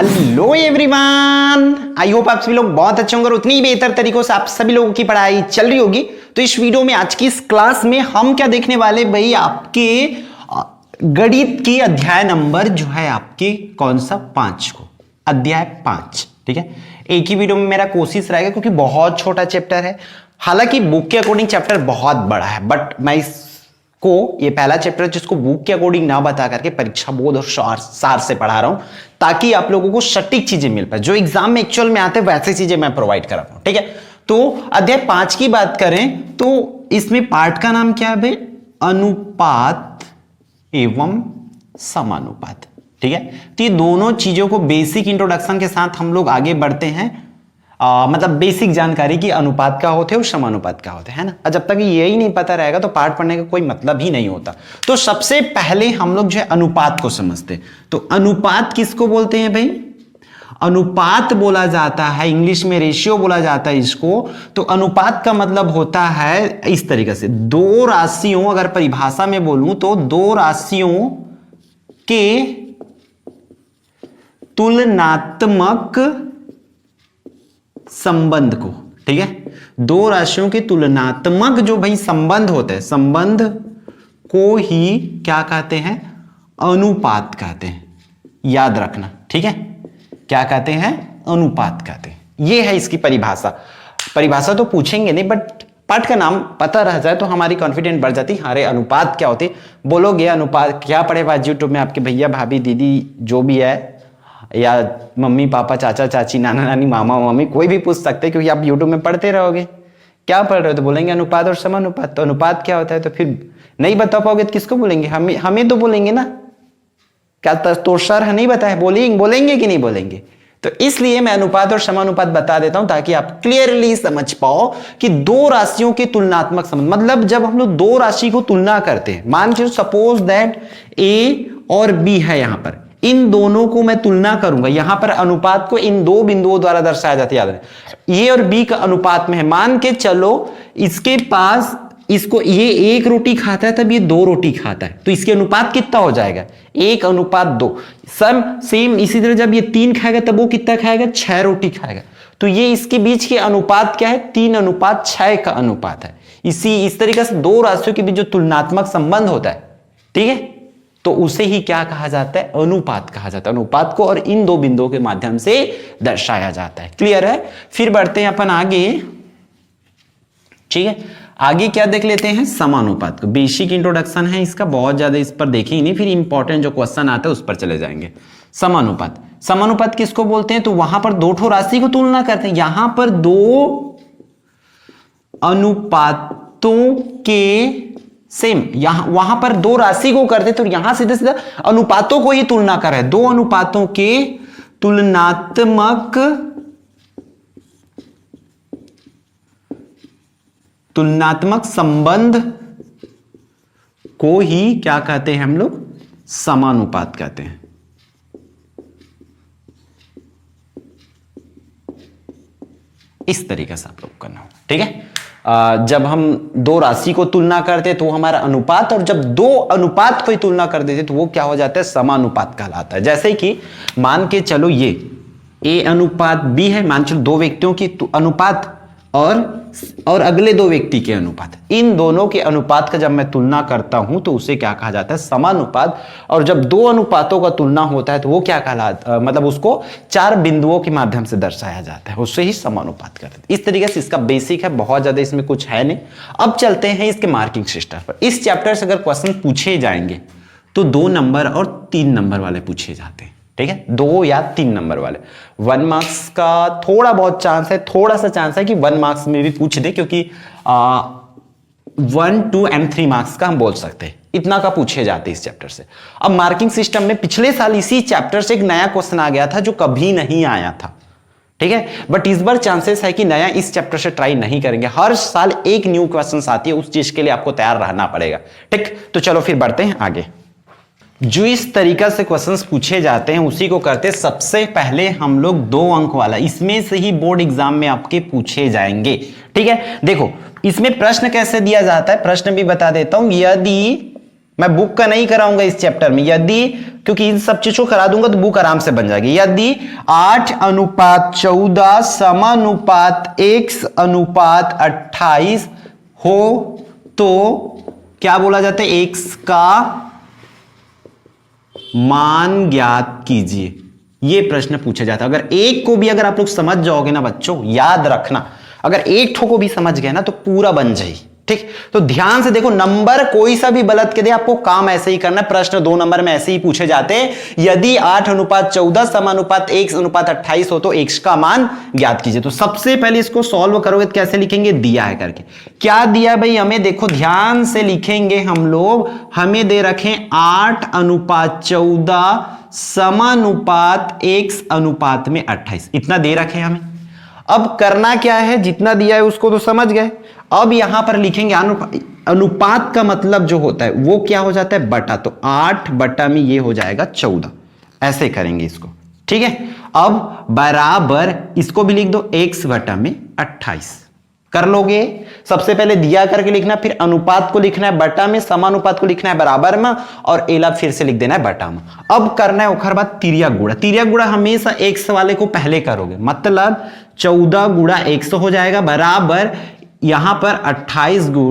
Hello everyone, I hope आप सभी लोग बहुत अच्छे होंगे और उतनी ही बेहतर तरीकों से आप सभी लोगों की पढ़ाई चल रही होगी। तो इस वीडियो में आज की इस क्लास में हम क्या देखने वाले भाई, आपके गणित की अध्याय नंबर जो है आपके कौन सा 5 को, अध्याय 5। ठीक है, एक ही वीडियो में मेरा कोशिश रहेगा क्योंकि बहुत छोटा चैप्टर है। हालांकि बुक के अकॉर्डिंग चैप्टर बहुत बड़ा है, बट मैं को ये पहला चैप्टर जिसको बुक के अकॉर्डिंग ना बता करके परीक्षा बोध और सार से पढ़ा रहा हूं, ताकि आप लोगों को सटीक चीजें मिल पाए, जो एग्जाम में एक्चुअल में आते हैं वैसे चीजें मैं प्रोवाइड कर रहा हूं। ठीक है, तो अध्याय 5 की बात करें तो इसमें पार्ट का नाम क्या है भाई, अनुपात एवं समानुपात। ठीक है, तो ये दोनों चीजों को बेसिक इंट्रोडक्शन के साथ हम लोग आगे बढ़ते हैं। मतलब बेसिक जानकारी की अनुपात क्या होते हैं और समानुपात क्या होते हैं, है ना। और जब तक यही नहीं पता रहेगा तो पाठ पढ़ने का कोई मतलब ही नहीं होता। तो सबसे पहले हम लोग जो है अनुपात को समझते हैं। तो अनुपात किसको बोलते हैं भाई, अनुपात बोला जाता है, इंग्लिश में रेशियो बोला जाता है इसको। तो अनुपात का मतलब होता है इस तरीके से, दो राशियों, अगर परिभाषा में बोलूं तो दो राशियों के तुलनात्मक संबंध को। ठीक है, दो राशियों के तुलनात्मक जो भाई संबंध होते हैं, संबंध को ही क्या कहते हैं, अनुपात कहते हैं। याद रखना, ठीक है, क्या कहते हैं, अनुपात कहते हैं। ये है इसकी परिभाषा। परिभाषा तो पूछेंगे नहीं, बट पाठ का नाम पता रह जाए तो हमारी कॉन्फिडेंस बढ़ जाती। अरे अनुपात क्या होती, बोलोगे अनुपात क्या पढ़े बाद यूट्यूब में आपके भैया भाभी दीदी जो भी है, या मम्मी पापा चाचा चाची नाना नानी मामा मामी कोई भी पूछ सकते हैं, क्योंकि आप यूट्यूब में पढ़ते रहोगे। क्या पढ़ रहे हो तो बोलेंगे अनुपात और समानुपात। तो अनुपात क्या होता है, तो फिर नहीं बता पाओगे तो किसको बोलेंगे, हमें तो बोलेंगे ना। क्या तो सर है नहीं बताया, बोलेंगे कि नहीं बोलेंगे। तो इसलिए मैं अनुपात और समानुपात बता देता हूं ताकि आप क्लियरली समझ पाओ कि दो राशियों के तुलनात्मक संबंध, मतलब जब हम लोग दो राशि को तुलना करते हैं, मान के सपोज दैट ए और बी है, यहां पर इन दोनों को मैं तुलना करूंगा। यहां पर अनुपात को इन दो बिंदुओं द्वारा दर्शाया जाता है, याद रखें। ए और बी का अनुपात में है, मान के चलो इसके पास, इसको ये एक रोटी खाता है तब ये दो रोटी खाता है, तो इसके अनुपात कितना हो जाएगा, 1:2। सेम इसी तरह जब ये 3 खाएगा तब वो कितना खाएगा, 6 रोटी खाएगा। तो ये इसके बीच के अनुपात क्या है, 3:6 का अनुपात है। इस तरीके से दो राशियों के बीच जो तुलनात्मक संबंध होता है, ठीक है, तो उसे ही क्या कहा जाता है, अनुपात कहा जाता है। अनुपात को और इन दो बिंदुओं के माध्यम से दर्शाया जाता है। क्लियर है। फिर बढ़ते हैं अपन आगे। ठीक है, आगे क्या देख लेते हैं, समानुपात को। बेसिक इंट्रोडक्शन है इसका, बहुत ज्यादा इस पर देखेंगे नहीं, फिर इंपॉर्टेंट जो क्वेश्चन आता है उस पर चले जाएंगे। समानुपात, समानुपात किसको बोलते हैं, तो वहां पर दो ठो राशि को तुलना करते हैं। यहां पर दो अनुपातों के सेम, वहां पर दो राशि को करते, तो यहां सीधे सीधा अनुपातों को ही तुलना कर रहे हैं। दो अनुपातों के तुलनात्मक संबंध को ही क्या कहते हैं हम लोग, समानुपात कहते हैं। इस तरीके से आप लोग करना हो। ठीक है, जब हम दो राशि को तुलना करते तो हमारा अनुपात, और जब दो अनुपात को ही तुलना कर देते तो वो क्या हो जाता है, समानुपात कहलाता है। जैसे कि मान के चलो ये ए अनुपात बी है, मान चलो दो व्यक्तियों की अनुपात और अगले दो व्यक्ति के अनुपात, इन दोनों के अनुपात का जब मैं तुलना करता हूं तो उसे क्या कहा जाता है, समानुपात। और जब दो अनुपातों का तुलना होता है तो वो क्या कहलाता, मतलब उसको 4 बिंदुओं के माध्यम से दर्शाया जाता है, उससे ही समानुपात करते हैं। इस तरीके से इसका बेसिक है, बहुत ज्यादा इसमें कुछ है नहीं। अब चलते हैं इसके मार्किंग सिस्टम पर। इस चैप्टर से अगर क्वेश्चन पूछे जाएंगे तो 2 नंबर और 3 नंबर वाले पूछे जाते हैं। ठीक है, 2 या 3 नंबर वाले। 1 मार्क्स का थोड़ा बहुत चांस है, थोड़ा सा चांस है कि 1 मार्क्स में भी पूछ दे, क्योंकि 1, 2 एंड 3 मार्क्स का हम बोल सकते हैं, इतना का पूछे जाते हैं इस चैप्टर से। अब मार्किंग सिस्टम में पिछले साल इसी चैप्टर से एक नया क्वेश्चन आ गया था जो कभी नहीं आया था। ठीक है, बट इस बार चांसेस है कि नया इस चैप्टर से ट्राई नहीं करेंगे। हर साल एक न्यू क्वेश्चन आती है, उस चीज के लिए आपको तैयार रहना पड़ेगा। ठीक, तो चलो फिर बढ़ते हैं आगे। जो इस तरीका से क्वेश्चंस पूछे जाते हैं उसी को करते। सबसे पहले हम लोग 2 अंक वाला, इसमें से ही बोर्ड एग्जाम में आपके पूछे जाएंगे। ठीक है, देखो इसमें प्रश्न कैसे दिया जाता है, प्रश्न भी बता देता हूं। यदि मैं बुक का नहीं कराऊंगा इस चैप्टर में, यदि, क्योंकि इन सब चीजों को करा दूंगा तो बुक आराम से बन जाएगी। यदि 8:14 समानुपात x:28 हो तो क्या बोला जाता है, x का मान ज्ञात कीजिए। यह प्रश्न पूछा जाता है। अगर एक को भी अगर आप लोग समझ जाओगे ना बच्चों, याद रखना, अगर एक ठो को भी समझ गए ना तो पूरा बन जाए। ठीक, तो ध्यान से देखो, नंबर कोई सा भी गलत के दे, आपको काम ऐसे ही करना है। प्रश्न 2 नंबर में ऐसे ही पूछे जाते हैं, यदि 8:14 समानुपात x:28 हो तो x का मान ज्ञात कीजिए। तो सबसे पहले इसको सॉल्व करोगे तो कैसे लिखेंगे, दिया है करके। क्या दिया भाई हमें, देखो ध्यान से लिखेंगे हम लोग, हमें दे रखें 8:14 समानुपात x:28, इतना दे रखे हमें। अब करना क्या है, जितना दिया है उसको तो समझ गए। अब यहां पर लिखेंगे अनुपात का मतलब जो होता है वो क्या हो जाता है, बटा, तो 8 बटा में ये हो जाएगा 14, ऐसे करेंगे इसको। ठीक है, अब बराबर इसको भी लिख दो, x बटा में 28 कर लोगे। सबसे पहले दिया करके लिखना, फिर अनुपात को लिखना है बटा में, समानुपात को लिखना है बराबर में, और एला फिर से लिख देना है बटा में। अब करना है ओखर बाद तिरिया गुड़ा। तिरिया गुड़ा हमेशा x वाले को पहले करोगे, मतलब 14 गुड़ा x हो जाएगा बराबर यहां पर 8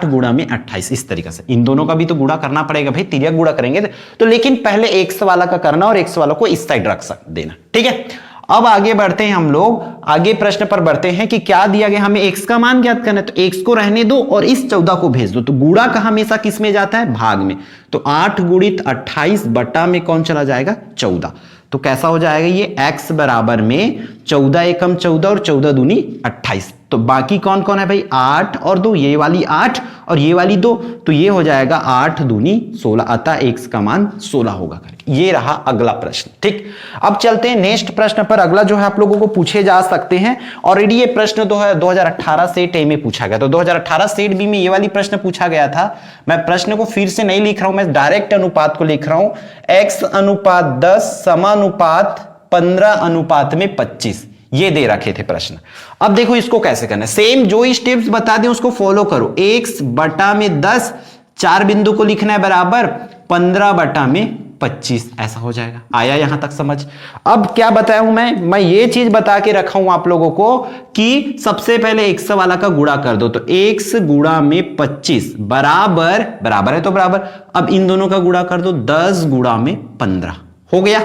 गुड़ा में 28, इस तरीके से। इन दोनों का भी तो गुड़ा करना पड़ेगा भाई, तिरिया गुड़ा करेंगे तो, लेकिन पहले x वाला का करना और x वाला को इस साइड रख देना। ठीक है, अब आगे बढ़ते हैं हम लोग, आगे प्रश्न पर बढ़ते हैं कि क्या दिया गया, हमें x का मान ज्ञात करना है, तो x को रहने दो और इस 14 को भेज दो। तो गुणा का हमेशा किस में जाता है, भाग में। तो 8 गुणित 28 बटा में कौन चला जाएगा, 14। तो कैसा हो जाएगा ये, x बराबर में 14 एकम 14 और 14 दूनी 28। तो बाकी कौन कौन है भाई, 8 और 2, ये वाली 8 और ये वाली 2, तो ये हो जाएगा 8 दूनी 16, अतः x का मान 16 होगा करके। ये रहा अगला प्रश्न। ठीक, अब चलते हैं नेक्स्ट प्रश्न पर। अगला जो है आप लोगों को पूछे जा सकते हैं, ऑलरेडी ये प्रश्न 2018 सेट ए में पूछा गया। तो 2018 सेट बी में ये वाली प्रश्न पूछा गया था। मैं प्रश्न को फिर से नहीं लिख रहा हूं, मैं डायरेक्ट अनुपात को लिख रहा हूं, x:10 समानुपात 15:25, ये दे रखे थे प्रश्न। अब देखो इसको कैसे करना है, सेम जो ही स्टेप्स बता दें उसको फॉलो करो। x बटा में 10, 4 बिंदु को लिखना है बराबर 15/25, ऐसा हो जाएगा। आया यहां तक समझ। अब क्या बताया हूं मैं ये चीज बता के रखा हूं आप लोगों को कि सबसे पहले x वाला का गुणा कर दो, तो x गुणा में 25 बराबर है तो बराबर, अब इन दोनों का गुणा कर दो, 10 गुणा में 15 हो गया।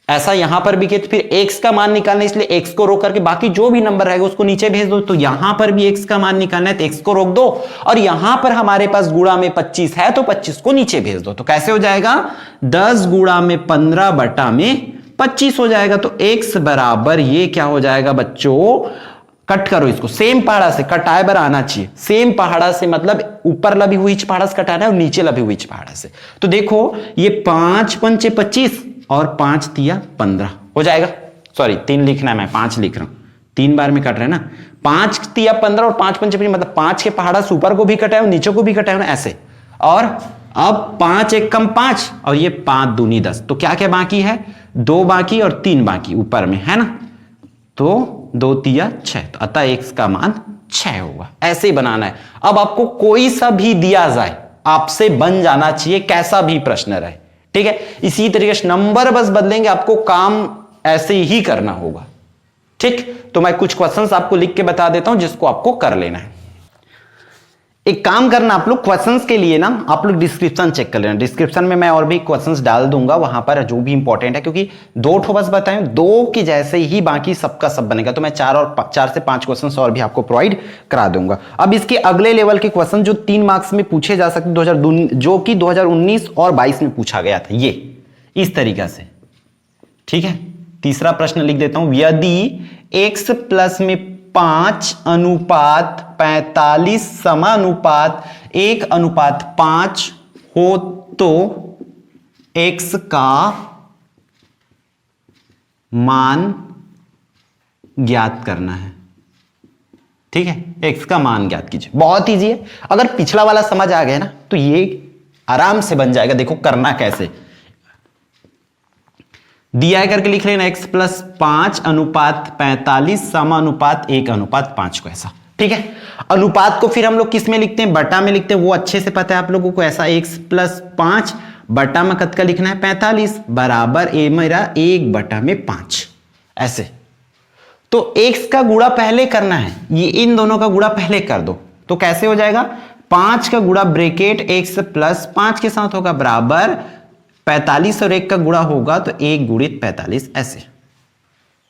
ऐसा यहां पर भी किया, फिर x का मान निकालना, इसलिए x को रोक करके बाकी जो भी नंबर रहेगा उसको नीचे भेज दो। तो यहां पर भी x का मान निकालना है तो x को रोक दो, और यहां पर हमारे पास गुणा में 25 है तो 25 को नीचे भेज दो। तो कैसे हो जाएगा, 10 गुणा में 15 बटा में 25 हो जाएगा। तो x बराबर ये क्या हो जाएगा बच्चों, कट करो इसको, सेम पहाड़ा से कटाए बर आना चाहिए। सेम पहाड़ा से मतलब ऊपर लभी हुई पहाड़ा से कटाना है और नीचे लभी हुई पहाड़ा से। तो देखो ये 5 पंचे 25 और 5 तिया 15 हो जाएगा। सॉरी 3 लिखना है, मैं 5 लिख रहा हूं, 3 बार में कट रहे हैं ना। 5 तिया 15 और 5 पंचे 25, मतलब 5 के पहाड़ा से ऊपर को भी कटाए और नीचे को भी कटाए ना, ऐसे। और अब 5 एक कम 5 और ये 5 दूनी 10, तो क्या क्या बाकी है, 2 बाकी और 3 बाकी ऊपर में है ना। तो 2 तिया 6, तो अतः x का मान 6 होगा। ऐसे ही बनाना है। अब आपको कोई सा भी दिया जाए आपसे बन जाना चाहिए, कैसा भी प्रश्न रहे। ठीक है, इसी तरीके से नंबर बस बदलेंगे, आपको काम ऐसे ही करना होगा। ठीक, तो मैं कुछ क्वेश्चंस आपको लिख के बता देता हूं जिसको आपको कर लेना है। एक काम करना, आप लोग क्वेश्चंस के लिए ना आप लोग डिस्क्रिप्शन चेक कर लेना। डिस्क्रिप्शन में मैं और भी क्वेश्चंस डाल दूंगा वहां पर जो भी इंपॉर्टेंट है, क्योंकि 2 ठो बस बताएं, 2 के जैसे ही बाकी सबका सब बनेगा। तो मैं 4 से 5 क्वेश्चंस और भी आपको प्रोवाइड करा दूंगा। अब इसके अगले लेवल के क्वेश्चन जो 3 मार्क्स में पूछे जा सकते, जो कि 2019 और 22 में पूछा गया था, ये इस तरीका से। ठीक है, तीसरा प्रश्न लिख देता हूं, यदि x प्लस में 5:45 समानुपात 1:5 हो तो x का मान ज्ञात करना है। ठीक है, x का मान ज्ञात कीजिए। बहुत इजी है, अगर पिछला वाला समझ आ गया ना तो ये आराम से बन जाएगा। देखो करना कैसे, दिया है करके लिख लेना, x प्लस 5:45 समानुपात 1:5 को, ऐसा। ठीक है। अनुपात को फिर हम लोग किस में लिखते हैं, बटा में लिखते हैं, वो अच्छे से पता है आप लोगों को। ऐसा x + 5 बटा में कत का लिखना है 45 बराबर ए मेरा 1/5 ऐसे। तो x का गुणा पहले करना है, ये इन दोनों का गुणा पहले कर दो। तो कैसे हो जाएगा, 5 का गुणा ब्रैकेट x + 5 के साथ होगा बराबर 45 और 1 का गुणा होगा तो 1 × 45 ऐसे।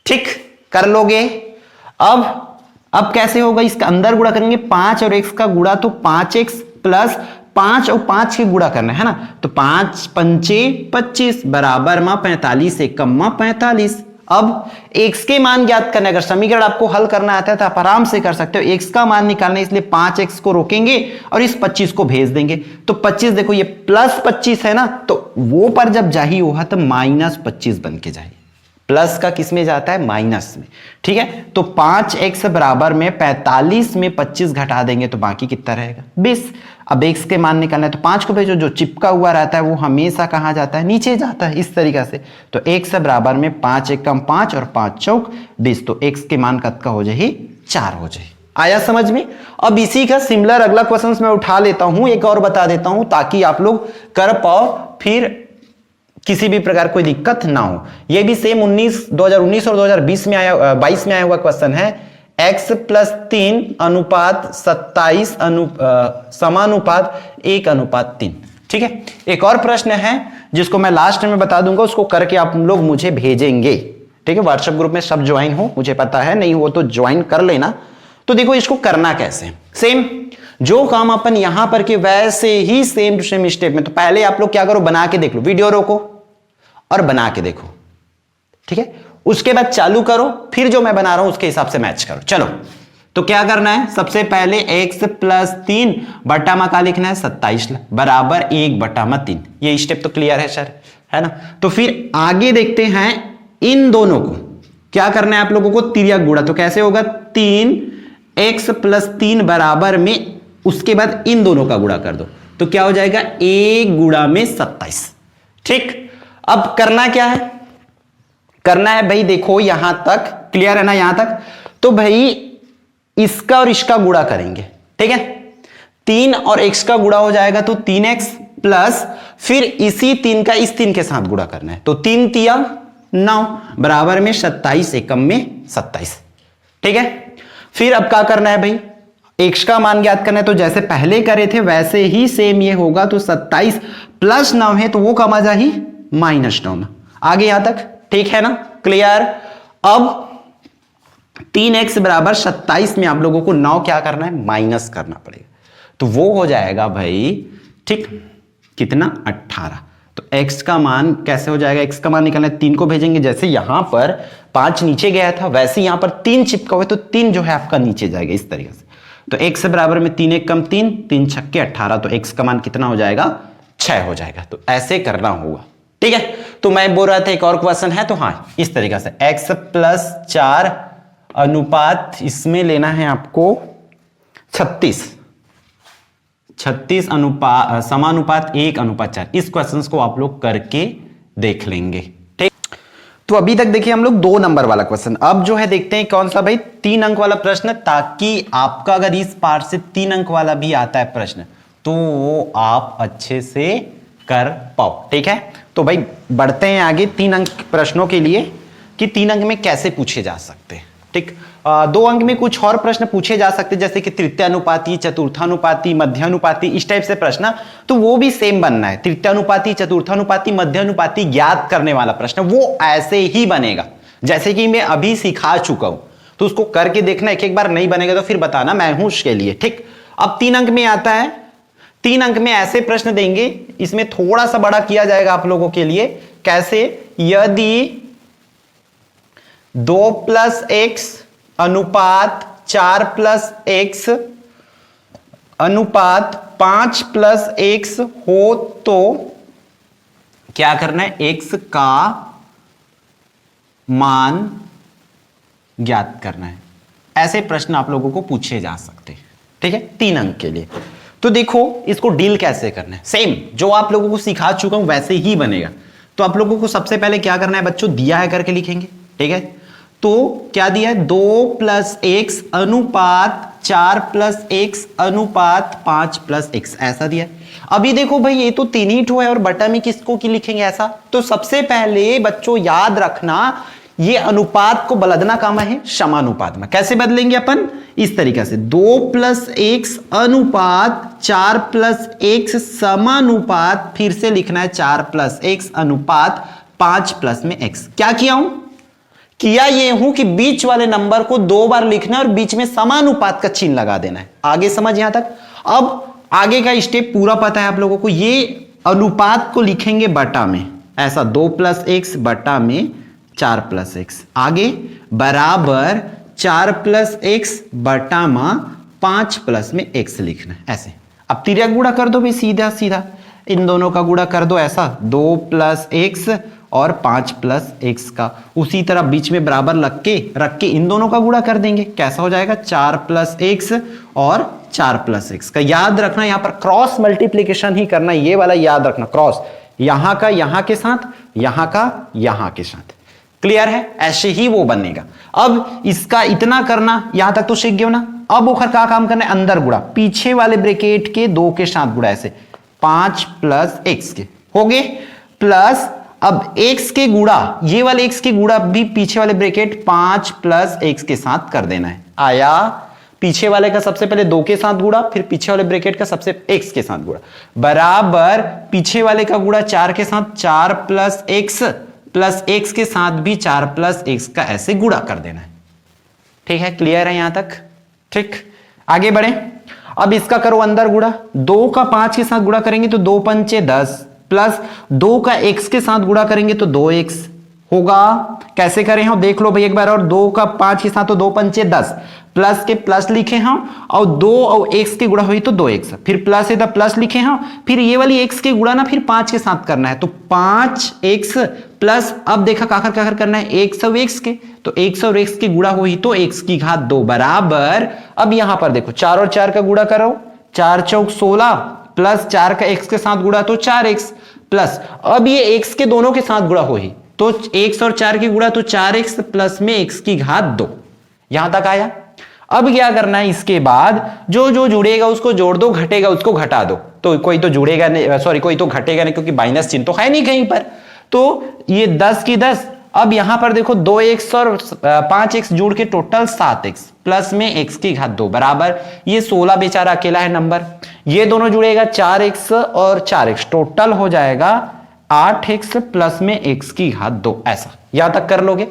ठीक कर लोगे। अब कैसे होगा, इसका अंदर गुणा करेंगे 5 और x का गुणा तो 5x + 5 और 5 के गुणा करना है ना, तो 5 × 5 = 25 बराबर में 45 1 कम 45। अब x के मान ज्ञात करना है, अगर समीकरण आपको हल करना आता है तो आप आराम से कर सकते हो। x का मान निकालना है, इसलिए 5x को रोकेंगे और इस 25 को भेज देंगे। तो 25 देखो ये +25 है ना, तो वो पर जब जाही हुआ तो -25 बन के जाए। प्लस का किस में जाता है, माइनस में। ठीक है, तो 5x बराबर में 45 में 25 घटा देंगे तो बाकी कितना रहेगा 20। अब x के मान निकालना है तो 5 को भेजो, जो चिपका हुआ रहता है वो हमेशा कहां जाता है, नीचे जाता है, इस तरीके से। तो x बराबर में 5 × 5 और 5 × 4 20, तो x के मान कत का हो जाए 4 हो जाए। आया समझ में। अब इसी का सिमिलर अगला क्वेश्चन मैं उठा लेता हूं, एक और बता देता हूं ताकि आप लोग कर पाओ, फिर किसी भी प्रकार कोई दिक्कत ना हो। यह भी सेम 2019 और 2020 में आया 22 में आया हुआ क्वेश्चन है। x + 3 अनुपात 27 समानुपात 1:3। ठीक है, एक और प्रश्न है जिसको मैं लास्ट में बता दूंगा, उसको करके आप लोग मुझे भेजेंगे। ठीक है, व्हाट्सएप ग्रुप में सब ज्वाइन हो, मुझे पता है, नहीं हो तो ज्वाइन कर लेना। तो देखो इसको करना कैसे, सेम जो काम अपन यहां पर के वैसे ही सेम टू सेम स्टेप में। तो पहले आप लोग क्या करो, बना के देख लो, वीडियो रोको और बना के देखो। ठीक है, उसके बाद चालू करो, फिर जो मैं बना रहा हूं उसके हिसाब से मैच करो। चलो, तो क्या करना है, सबसे पहले x + 3 बटा में का लिखना है 27 बराबर 1/3। ये स्टेप तो क्लियर है सर, है ना। तो फिर आगे देखते हैं, इन दोनों को क्या करना है आप लोगों को, तिर्यक गुणा। तो कैसे होगा, 3x + 3 बराबर में, उसके बाद इन दोनों का गुणा कर दो तो क्या हो जाएगा 1 × 27। ठीक, अब करना क्या है, करना है भाई देखो यहां तक क्लियर है ना, यहां तक। तो भाई इसका और इसका गुणा करेंगे। ठीक है, 3 और x का गुणा हो जाएगा तो 3x प्लस फिर इसी 3 का इस 3 के साथ गुणा करना है, तो 3 × 3 = 9 बराबर में 27 एकम में 27। ठीक है, फिर अब क्या करना है भाई, x का मान ज्ञात करना है। तो जैसे पहले करे थे वैसे ही सेम ये होगा। तो 27 + 9 है तो वो कम आ जा ही -9 में। आगे यहां तक ठीक है ना, क्लियर। अब 3x बराबर 27 में आप लोगों को 9 क्या करना है, माइनस करना पड़ेगा। तो वो हो जाएगा भाई, ठीक कितना 18। तो x का मान कैसे हो जाएगा, x का मान निकालना है, 3 को भेजेंगे। जैसे यहां पर 5 नीचे गया था वैसे यहां पर 3 चिपका हुआ, तो 3 जो है आपका नीचे जाएगा इस तरीके से। तो x बराबर में 3 × 1 = 3, 3 × 6 = 18। तो x का मान कितना हो जाएगा, 6 हो जाएगा। तो ऐसे करना होगा। ठीक है, तो मैं बोल रहा था एक और क्वेश्चन है, तो हाँ इस तरीके से x + 4 अनुपात इसमें लेना है आपको 36 समानुपात 1:4। इस क्वेश्चन को आप लोग करके देख लेंगे। ठीक, तो अभी तक देखिए हम लोग 2 नंबर वाला क्वेश्चन। अब जो है देखते हैं कौन सा भाई 3 अंक वाला प्रश्न, ताकि आपका अगर इस पार्ट से 3 अंक वाला भी आता है प्रश्न तो वो आप अच्छे से कर पाओ। ठीक है, तो भाई बढ़ते हैं आगे 3 अंक प्रश्नों के लिए कि 3 अंक में कैसे पूछे जा सकते हैं। ठीक, 2 अंक में कुछ और प्रश्न पूछे जा सकते हैं, जैसे कि तृतीयानुपाती, चतुर्थानुपाती, मध्यानुपाती, इस टाइप से प्रश्न। तो वो भी सेम बनना है, तृतीयानुपाती, चतुर्थानुपाती, मध्यानुपाती ज्ञात करने वाला प्रश्न वो ऐसे ही बनेगा जैसे कि मैं अभी सिखा चुका हूं। तो उसको करके देखना, एक बार नहीं बनेगा तो फिर बताना, मैं हूं उसके लिए। ठीक, अब 3 अंक में आता है, 3 अंक में ऐसे प्रश्न देंगे, इसमें थोड़ा सा बड़ा किया जाएगा आप लोगों के लिए। कैसे, यदि 2 + x अनुपात 4 + x अनुपात 5 + x हो तो क्या करना है, x का मान ज्ञात करना है। ऐसे प्रश्न आप लोगों को पूछे जा सकते हैं। ठीक है, 3 अंक के लिए। तो देखो इसको डील कैसे करना है, सेम जो आप लोगों को सिखा चुका हूं वैसे ही बनेगा। तो आप लोगों को सबसे पहले क्या करना है बच्चों, दिया है करके लिखेंगे। ठीक है, तो क्या दिया है, 2 + x अनुपात 4 प्लस एक्स अनुपात 5 प्लस एक्स, ऐसा दिया है। अभी देखो भाई ये तो 3 ही ठो है और बटा में किसको की लिखेंगे ऐसा, तो सबसे पहले बच्चों याद रखना ये अनुपात को बदलना काम है समानुपात में। कैसे बदलेंगे अपन, इस तरीके से 2 प्लस एक्स अनुपात 4 प्लस एक्स समानुपात, फिर से लिखना है 4 प्लस एक्स अनुपात 5 प्लस में एक्स। क्या किया हूं, किया ये हूं कि बीच वाले नंबर को 2 बार लिखना है और बीच में समानुपात का चिन्ह लगा देना है। आगे समझ यहां तक। अब आगे का स्टेप पूरा पता है आप लोगों को। ये अनुपात को लिखेंगे बटा में, ऐसा 2 प्लस एक्स बटा में 4 प्लस एक्स, आगे बराबर 4 प्लस एक्स बटा में 5 प्लस में एक्स लिखना है ऐसे। अब तिर्यक गुणा कर दो भाई, सीधा सीधा इन दोनों का गुणा कर दो, ऐसा 2 प्लस एक्स और 5 प्लस एक्स का, उसी तरह बीच में बराबर रख के इन दोनों का गुणा कर देंगे। कैसा हो जाएगा, 4 प्लस एक्स और 4 प्लस एक्स का। याद रखना यहां पर क्रॉस मल्टीप्लीकेशन ही करना, ये वाला याद रखना, क्रॉस यहां का यहां के साथ, यहां का यहां के साथ। क्लियर है, ऐसे ही वो बनेगा। अब इसका इतना करना, यहां तक तो सीख गए ना। अब ओखर का काम करना है, अंदर गुणा, पीछे वाले ब्रैकेट के 2 के साथ गुणा, ऐसे 5 प्लस एक्स के हो गए, प्लस अब x के गुणा, ये वाले x के गुणा भी पीछे वाले ब्रैकेट 5 प्लस x के साथ कर देना है। आया, पीछे वाले का सबसे पहले 2 के साथ गुणा, फिर पीछे वाले ब्रैकेट का सबसे x के साथ गुणा, बराबर पीछे वाले का गुणा 4 के साथ, 4 प्लस x के साथ भी 4 प्लस x का ऐसे गुणा कर देना है। ठीक है, क्लियर है यहां तक। ठीक, आगे बढ़े। अब इसका करो अंदर गुणा, 2 का 5 के साथ गुणा करेंगे तो 2 पंचे 10, प्लस 2 का x के साथ गुणा करेंगे तो 2x होगा। कैसे करें हम देख लो भाई एक बार, और 2 का 5 के साथ तो 2 पंचे 10, प्लस के प्लस लिखे हम, और 2 और x के गुणा हुई तो 2x, फिर प्लस है तो प्लस लिखे हम, फिर ये वाली x के गुणा ना फिर 5 के साथ करना है, तो 5x प्लस, अब देखा काकर करना है x और x के, तो x और x की गुणा हुई तो x की घात 2 बराबर। अब यहां पर देखो 4 और 4 का गुणा करो, 4 चौक 16 प्लस 4 का x के साथ गुणा तो 4x, प्लस अब ये x के दोनों के साथ गुणा हुई तो x और 4 की गुणा तो 4x प्लस में x की घात 2। यहां तक आया। अब क्या करना है, इसके बाद जो जो जुड़ेगा उसको जोड़ दो, घटेगा उसको घटा दो। तो कोई तो जुड़ेगा नहीं, सॉरी कोई तो घटेगा नहीं, क्योंकि माइनस चिन्ह तो है नहीं कहीं पर। तो ये 10 की 10, अब यहां पर देखो 2x और 5x जोड़ के टोटल 7x प्लस में x की घात 2 बराबर, ये 16 बेचारा अकेला है नंबर, ये दोनों जुड़ेगा 4x और 4x, टोटल हो जाएगा 8x प्लस में x की घात 2, ऐसा यहां तक कर लोगे।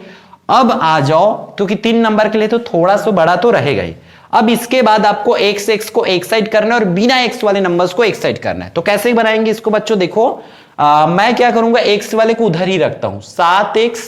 अब आ जाओ, क्योंकि 3 नंबर के लिए तो थोड़ा सा बड़ा तो रहेगा ही। अब इसके बाद आपको x को एक साइड करना है और बिना x वाले नंबर्स को एक साइड करना है। तो कैसे बनाएंगे इसको बच्चों, देखो मैं क्या करूंगा, x वाले को उधर ही रखता हूं, 7x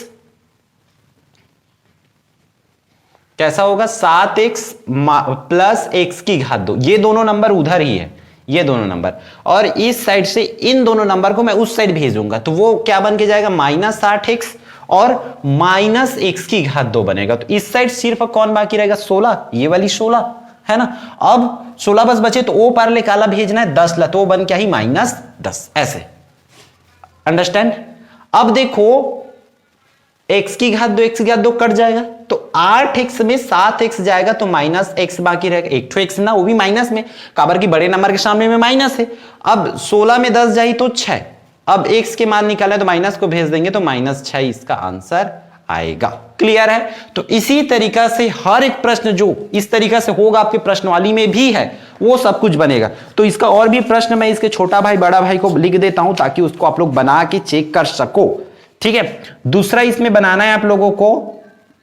कैसा होगा, 7x प्लस x की घात 2, ये दोनों नंबर उधर ही है, ये दोनों नंबर, और इस साइड से इन दोनों नंबर को मैं उस साइड भेजूंगा, तो वो क्या बन के जाएगा, -8x और माइनस x की घात 2 बनेगा। तो इस साइड सिर्फ कौन बाकी रहेगा, 16, ये वाली 16 है ना। अब 16 बस बचे, तो ओ पार ले काला भेजना है 10 ला, तो बन क्या ही -10, ऐसे अंडरस्टैंड। अब देखो x की घात 2 x की घात 2 कट जाएगा, तो 8x में 7x जाएगा तो -x बाकी रहेगा, एक तो x ना वो भी माइनस में, काबर की बड़े नंबर के सामने में माइनस है। अब 16 में 10 जाई तो 6, अब x के मान निकाला तो माइनस को भेज देंगे तो -6 इसका आंसर आएगा। क्लियर है। तो इसी तरीका से हर एक प्रश्न जो इस तरीका से होगा आपके प्रश्नवाली में भी है, वो सब कुछ बनेगा। तो इसका और भी प्रश्न मैं इसके छोटा भाई बड़ा भाई को लिख देता हूं ताकि उसको आप लोग बना के चेक कर सको। ठीक है, दूसरा इसमें बनाना है आप लोगों को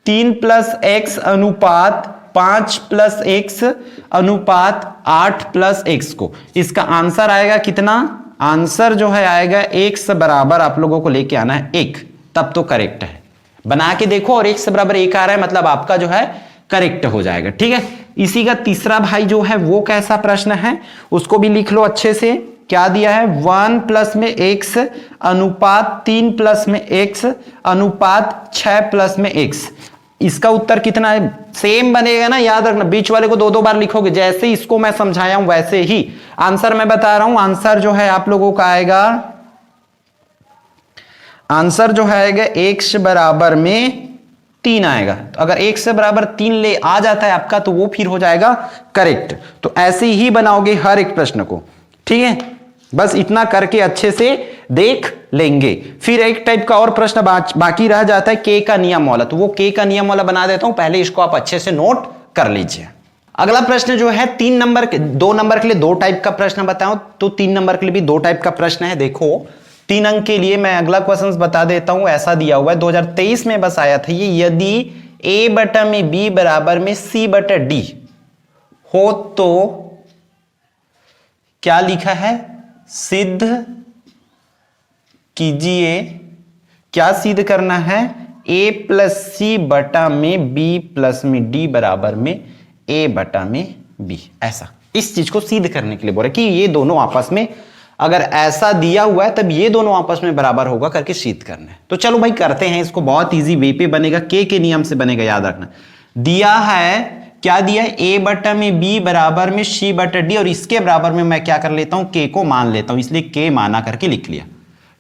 3 + x अनुपात 5 + x अनुपात 8 + x को। इसका आंसर आएगा कितना, आंसर जो है आएगा x बराबर आप लोगों को लेके आना है 1, तब तो करेक्ट है। बना के देखो और x बराबर 1 आ रहा है, मतलब आपका जो है करेक्ट हो जाएगा। ठीक है, इसी का तीसरा भाई जो है वो कैसा प्रश्न है उसको भी लिख लो अच्छे से। क्या दिया है, 1 + में x अनुपात 3 + में x अनुपात 6 + में x। इसका उत्तर कितना है, सेम बनेगा ना, याद रखना बीच वाले को 2-2 बार लिखोगे, जैसे इसको मैं समझाया हूं वैसे ही आंसर मैं बता रहा हूं। आंसर जो है आप लोगों का आएगा, आंसर जो है x बराबर में 3 आएगा। तो अगर 1 से बराबर 3 ले आ जाता है आपका तो वो फिर हो जाएगा करेक्ट। तो ऐसे ही बनाओगे हर एक प्रश्न को, ठीक है। बस इतना करके अच्छे से देख लेंगे। फिर एक टाइप का और प्रश्न बाकी रह जाता है के का नियम वाला, तो वो के का नियम वाला बना देता हूं, पहले इसको आप अच्छे से नोट कर लीजिए। अगला प्रश्न जो है 2 नंबर के लिए 2 टाइप का प्रश्न बताऊं, तो 3 नंबर के लिए भी 2 टाइप का प्रश्न है। देखो 3 अंक के लिए मैं अगला क्वेश्चन बता देता हूं, ऐसा दिया हुआ है 2023 में बस आया था ये, यदि a बटा में b बराबर में c बटा d हो तो क्या लिखा है, सिद्ध कीजिए। क्या सिद्ध करना है, a प्लस सी बटा में b प्लस में d बराबर में a बटा में b। ऐसा इस चीज को सिद्ध करने के लिए बोल रहे कि ये दोनों आपस में, अगर ऐसा दिया हुआ है तब ये दोनों आपस में बराबर होगा करके सिद्ध करना है। तो चलो भाई करते हैं इसको, बहुत इजी वे पे बनेगा, के नियम से बनेगा, याद रखना। दिया है, क्या दिया है, a बटा में b बराबर में c बटा d, और इसके बराबर में मैं क्या कर लेता हूं, k को मान लेता हूं, इसलिए k माना करके लिख लिया,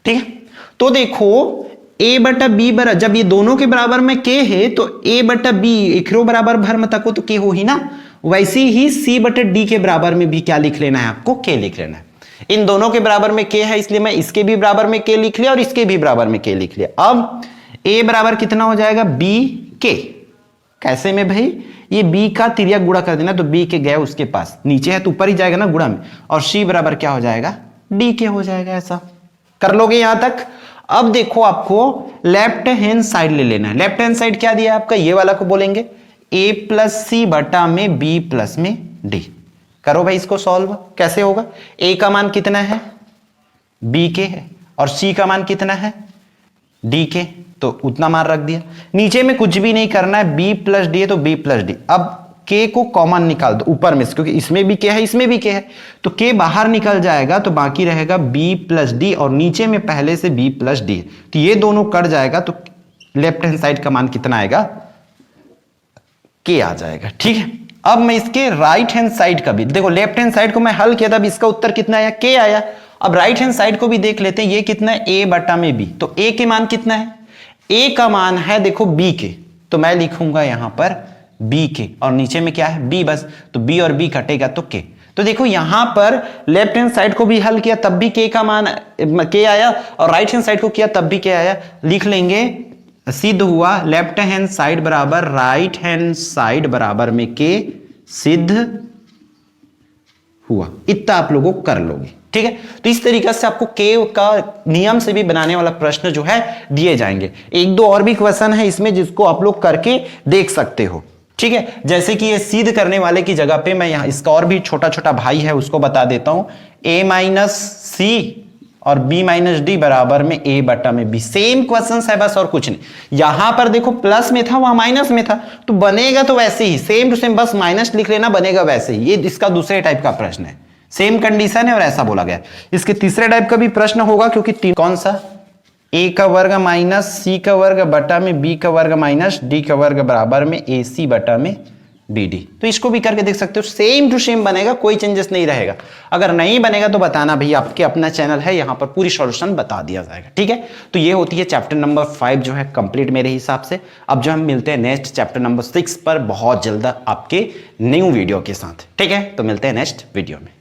ठीक है। तो देखो a बटा b बराबर, जब ये दोनों के बराबर में k है तो a बटा b इकरो बराबर भर तक हो तो k हो ही ना, वैसे ही c बटा d के बराबर में भी क्या लिख लेना है आपको, k लिख लेना है। इन दोनों के बराबर में k है, इसलिए मैं इसके भी बराबर में k लिख लिया और इसके भी बराबर में k लिख लिया। अब a बराबर कितना हो जाएगा, b k। कैसे में भाई, ये b का तिरिया गुणा कर देना, तो b के गए उसके पास, नीचे है तो ऊपर ही जाएगा ना गुणा में, और c बराबर क्या हो जाएगा, d के हो जाएगा। ऐसा कर लोगे यहां तक। अब देखो आपको लेफ्ट हैंड साइड ले लेना है। लेफ्ट हैंड साइड क्या दिया है आपका, ये वाला को बोलेंगे a प्लस सी बटा में b प्लस में d। करो भाई इसको सॉल्व, कैसे होगा, a का मान कितना है, b के है, और c का मान कितना है, d के, तो उतना मान रख दिया। नीचे में कुछ भी नहीं करना है, b प्लस डी है तो b प्लस डी। अब k को कॉमन निकाल दो ऊपर में से, क्योंकि इसमें भी k है इसमें भी k है, तो k बाहर निकल जाएगा तो बाकी रहेगा b प्लस डी, और नीचे में पहले से b प्लस डी है, तो ये दोनों कट जाएगा, तो लेफ्ट हैंड साइड का मान कितना आएगा, k आ जाएगा, ठीक है। अब मैं इसके राइट हैंड साइड का भी देखो, लेफ्ट हैंड साइड को मैं हल किया था, अब इसका उत्तर कितना आया, k आया। अब राइट हैंड साइड को भी देख लेते हैं, ये कितना है, a बटा में b, तो a के मान कितना है, a का मान है देखो b के, तो मैं लिखूंगा यहां पर b के, और नीचे में क्या है b बस, तो b और b कटेगा तो k। तो देखो यहां पर लेफ्ट हैंड साइड को भी हल किया तब भी k का मान k आया, और राइट हैंड साइड को किया तब भी k आया। लिख लेंगे, सिद्ध हुआ लेफ्ट हैंड साइड बराबर राइट हैंड साइड बराबर में k, सिद्ध हुआ। इतना आप लोगों को कर लोगे, ठीक है। तो इस तरीके से आपको के का नियम से भी बनाने वाला प्रश्न जो है दिए जाएंगे। 1-2 और भी क्वेश्चन है इसमें जिसको आप लोग करके देख सकते हो, ठीक है। जैसे कि ये सिद्ध करने वाले की जगह पे मैं यहां इसका और भी छोटा छोटा भाई है उसको बता देता हूं, a माइनस सी और b माइनस डी बराबर में a बटा में b। सेम क्वेश्चन है बस और कुछ नहीं। यहां पर देखो प्लस में था वहां माइनस में था, तो बनेगा तो वैसे ही सेम टू सेम, बस माइनस लिख लेना, बनेगा वैसे ही। ये इसका दूसरे टाइप का प्रश्न है, सेम कंडीशन है और ऐसा बोला गया। इसके तीसरे टाइप का भी प्रश्न होगा, क्योंकि कौन सा, a का वर्ग माइनस c का वर्ग बटा में b का वर्ग माइनस d का वर्ग बराबर में ac बटा में bd। तो इसको भी करके देख सकते हो, सेम टू सेम बनेगा, कोई चेंजेस नहीं रहेगा। अगर नहीं बनेगा तो बताना भाई, आपके अपना चैनल है, यहां पर पूरी सॉल्यूशन बता दिया जाएगा, ठीक है। तो ये होती है चैप्टर नंबर 5 जो है कंप्लीट मेरे हिसाब से। अब जो हम मिलते हैं नेक्स्ट चैप्टर नंबर 6 पर बहुत जल्द आपके न्यू वीडियो के साथ, ठीक है। तो मिलते हैं नेक्स्ट वीडियो में।